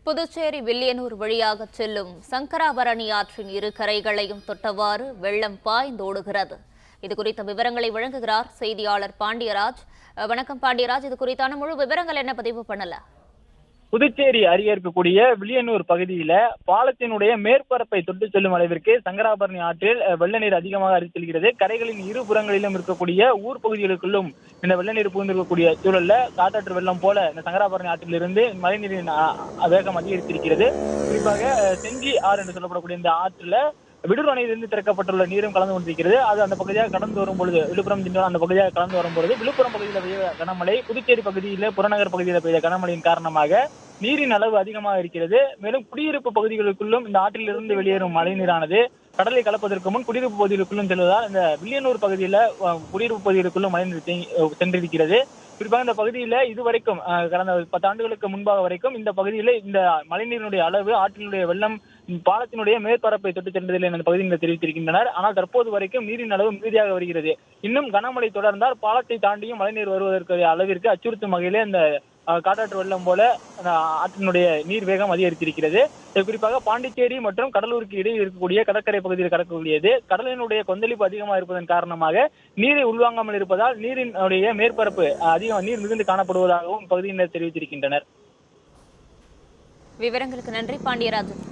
புதுச்சேரி வில்லியனூர் வழியாக செல்லும் சங்கராபரணி ஆற்றின் இரு கரைகளையும் தொட்டவாறு வெள்ளம் பாய்ந்தோடுகிறது. இதுகுறித்த விவரங்களை வழங்குகிறார் செய்தியாளர் பாண்டியராஜ். வணக்கம் பாண்டியராஜ், இது குறித்தான முழு விவரங்கள் என்ன பதிவு பண்ணல? புதுச்சேரி அருகே இருக்கக்கூடிய வில்லியனூர் பகுதியில பாலத்தினுடைய மேற்பரப்பை தொட்டு செல்லும் அளவிற்கு சங்கராபரணி ஆற்றில் வெள்ள நீர் அதிகமாக அரித்து செல்கிறது. கரைகளின் இரு புறங்களிலும் இருக்கக்கூடிய ஊர் பகுதிகளுக்குள்ளும் இந்த வெள்ள நீர் புகுந்திருக்கக்கூடிய சூழல்ல காட்டாற்று வெள்ளம் போல இந்த சங்கராபரணி ஆற்றிலிருந்து மழைநீரின் வேகம் அதிகரித்திருக்கிறது. குறிப்பாக செஞ்சி ஆறு என்று சொல்லப்படக்கூடிய இந்த ஆற்றுல விடுர் அணையிலிருந்து திறக்கப்பட்டுள்ள நீரும் கலந்து கொண்டிருக்கிறது. அது அந்த பகுதியாக கடந்து வரும் பொழுது விழுப்புரம் திண்டிவனம் அந்த பகுதியாக கலந்து வரும்பொழுது விழுப்புரம் பகுதியில் பெய்த கனமழை, புதுச்சேரி பகுதியில் புறநகர் பகுதியில் பெய்த கனமழையின் காரணமாக நீரின் அளவு அதிகமாக இருக்கிறது. மேலும் குடியிருப்பு பகுதிகளுக்குள்ளும் இந்த ஆற்றிலிருந்து வெளியேறும் மழை நீரானது கடலை கலப்பதற்கு முன் குடியிருப்பு பகுதிகளுக்குள்ளும் செல்வதால் இந்த வில்லியனூர் பகுதியில குடியிருப்பு பகுதிகளுக்குள்ளும் மழை நீர் சென்றிருக்கிறது. குறிப்பாக இந்த பகுதியில இதுவரைக்கும் கடந்த 10 ஆண்டுகளுக்கு முன்பாக வரைக்கும் இந்த பகுதியில இந்த மழைநீரினுடைய அளவு ஆற்றினுடைய வெள்ளம் பாலத்தினுடைய மேற்பரப்பை தொட்டு சென்றதில்லை என பகுதியினர் தெரிவித்திருக்கின்றனர். ஆனால் தற்போது வரைக்கும் நீரின் அளவு மிகுதியாக வருகிறது. இன்னும் கனமழை தொடர்ந்தால் பாலத்தை தாண்டியும் மழைநீர் வருவதற்கு அளவிற்கு அச்சுறுத்தும் வகையிலே இந்த காட்டாற்று வெள்ளம் போல ஆற்றினுடைய நீர் வேகம் அதிகரித்திருக்கிறது. குறிப்பாக பாண்டிச்சேரி மற்றும் கடலூருக்கு இடையில் இருக்கக்கூடிய கடற்கரை பகுதியில் கடக்கக்கூடியது. கடலினுடைய கொந்தளிப்பு அதிகமாக இருப்பதன் காரணமாக நீரை உள்வாங்காமல் இருப்பதால் நீரினுடைய மேற்பரப்பு நீர் மிகுந்து காணப்படுவதாகவும் பகுதியினர் தெரிவித்திருக்கின்றனர். விவரங்களுக்கு நன்றி பாண்டியராஜன்.